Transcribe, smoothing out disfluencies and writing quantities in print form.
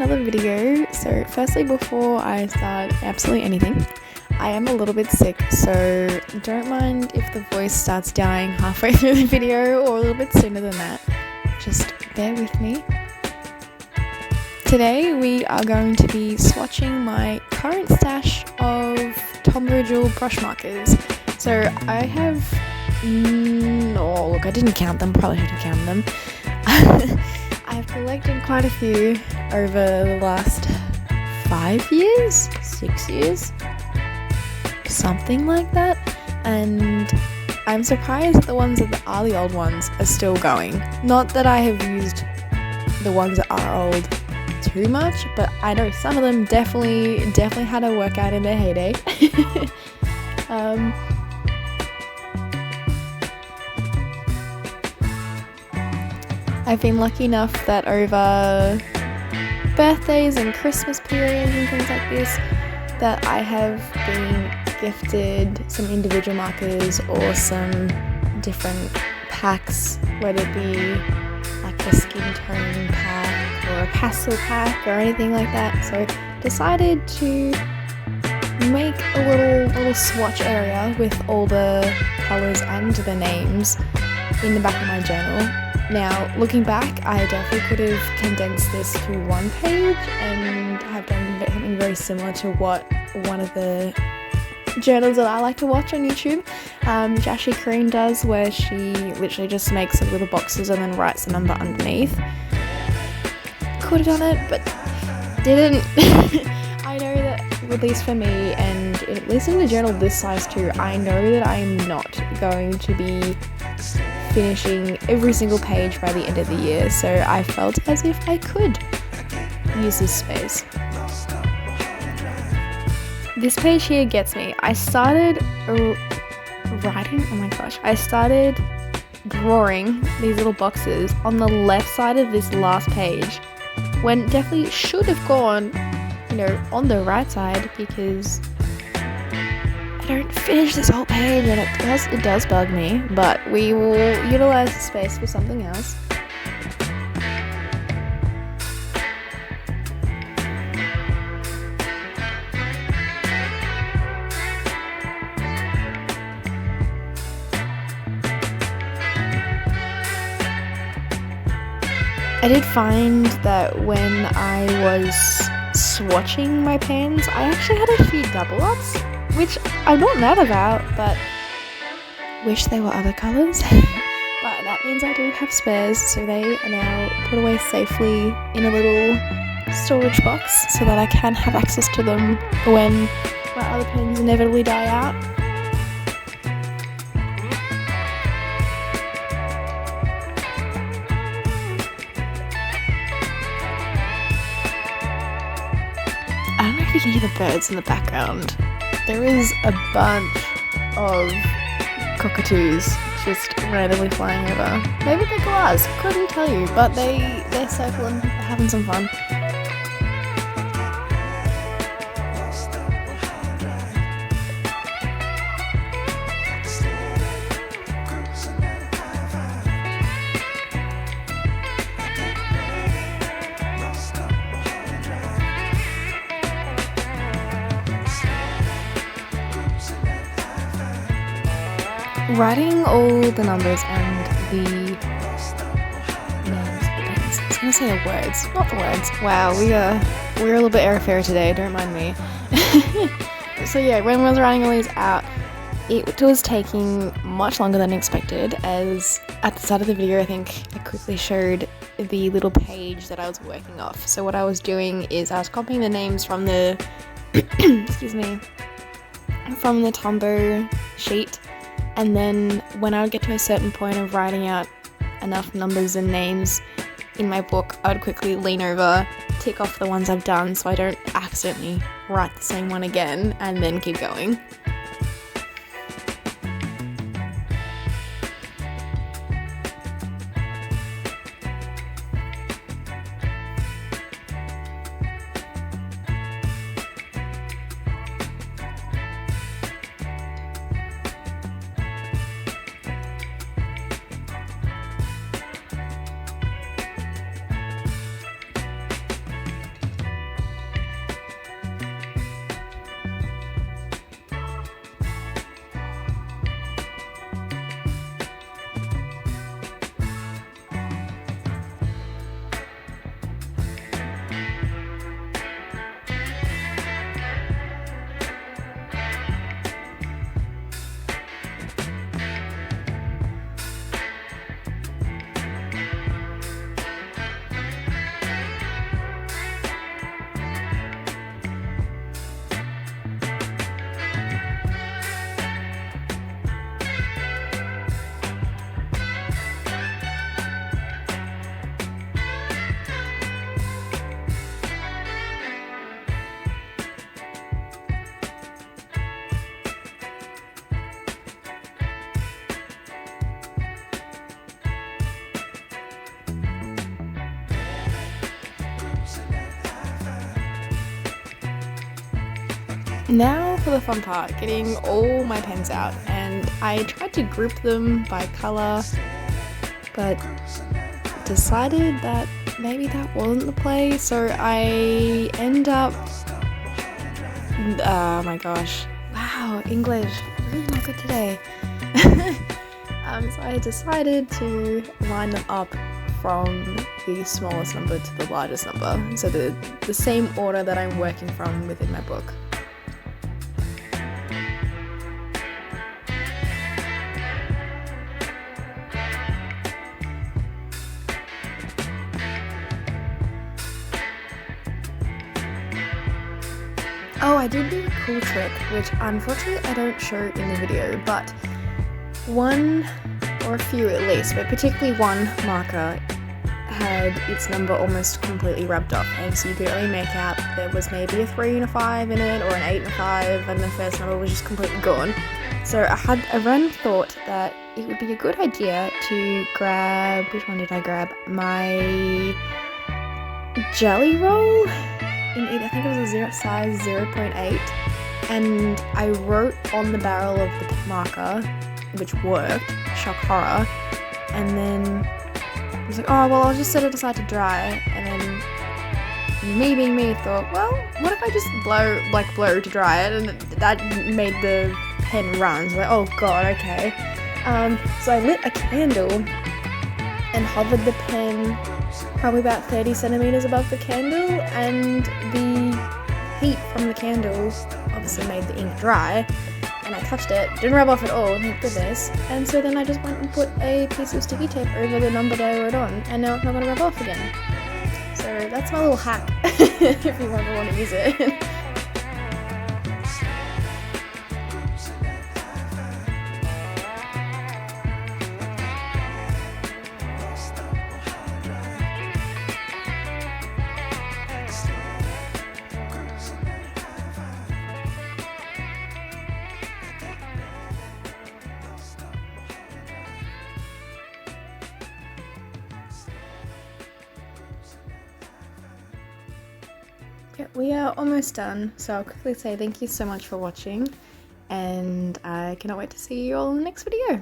another video. So firstly, before I start absolutely anything, I am a little bit sick, so don't mind if the voice starts dying halfway through the video or a little bit sooner than that. Just bear with me. Today we are going to be swatching my current stash of Tombow Dual Brush Markers. So I have, oh look, I didn't count them, probably should have counted them. I've collected quite a few over the last 5 years, 6 years, something like that, and I'm surprised that the ones that are the old ones are still going. Not that I have used the ones that are old too much, but I know some of them definitely had a workout in their heyday. I've been lucky enough that over birthdays and Christmas periods and things like this, that I have been gifted some individual markers or some different packs, whether it be like a skin tone pack or a pastel pack or anything like that. So decided to make a little swatch area with all the colours and the names in the back of my journal. Now, looking back, I definitely could have condensed this to one page and have done something very similar to what one of the journals that I like to watch on YouTube, Jashi Kareen does, where she literally just makes little boxes and then writes the number underneath. Could have done it, but didn't. I know that, at least for me, and at least in a journal this size too, I know that I'm not going to be finishing every single page by the end of the year, so I felt as if I could use this space. This page here gets me. I started drawing these little boxes on the left side of this last page, when it definitely should have gone, on the right side, because I don't finish this whole page and it does bug me, but we will utilize the space for something else. I did find that when I was swatching my pens, I actually had a few double ups, which I'm not mad about, but wish they were other colours. But that means I do have spares, so they are now put away safely in a little storage box so that I can have access to them when my other pens inevitably die out. I don't know if you can hear the birds in the background. There is a bunch of cockatoos just randomly flying over. Maybe they're glass, couldn't tell you, but they're circling, they're having some fun. Writing all the numbers and the names of the pens. I was going to say the words, not the words. Wow, we're a little bit airfare today, don't mind me. So yeah, when I was writing all these out, it was taking much longer than expected, as at the start of the video I think I quickly showed the little page that I was working off. So what I was doing is I was copying the names from the excuse me, from the Tombow sheet. And then when I would get to a certain point of writing out enough numbers and names in my book, I would quickly lean over, tick off the ones I've done so I don't accidentally write the same one again, and then keep going. Now for the fun part, getting all my pens out, and I tried to group them by colour, but decided that maybe that wasn't the play, so I end up, oh my gosh, wow, English, really not good today. So I decided to line them up from the smallest number to the largest number, so the same order that I'm working from within my book. Oh, I did do a cool trick, which unfortunately I don't show in the video, but one, or a few at least, but particularly one marker had its number almost completely rubbed off, and so you could only make out there was maybe a 3 and a 5 in it, or an 8 and a 5, and the first number was just completely gone. So I had a random thought that it would be a good idea to grab, which one did I grab? My jelly roll? I think it was a size 0.8, and I wrote on the barrel of the marker, which worked, shock horror, and then I was like, oh well, I'll just set it aside to dry, and then me being me thought, well, what if I just blow to dry it, and that made the pen run, so like, oh god, okay. So I lit a candle and hovered the pen probably about 30 centimeters above the candle, and the heat from the candle obviously made the ink dry, and I touched it, didn't rub off at all, thank goodness, and so then I just went and put a piece of sticky tape over the number that I wrote on, and now it's not going to rub off again. So that's my little hack, if you ever want to use it. We are almost done, so I'll quickly say thank you so much for watching, and I cannot wait to see you all in the next video.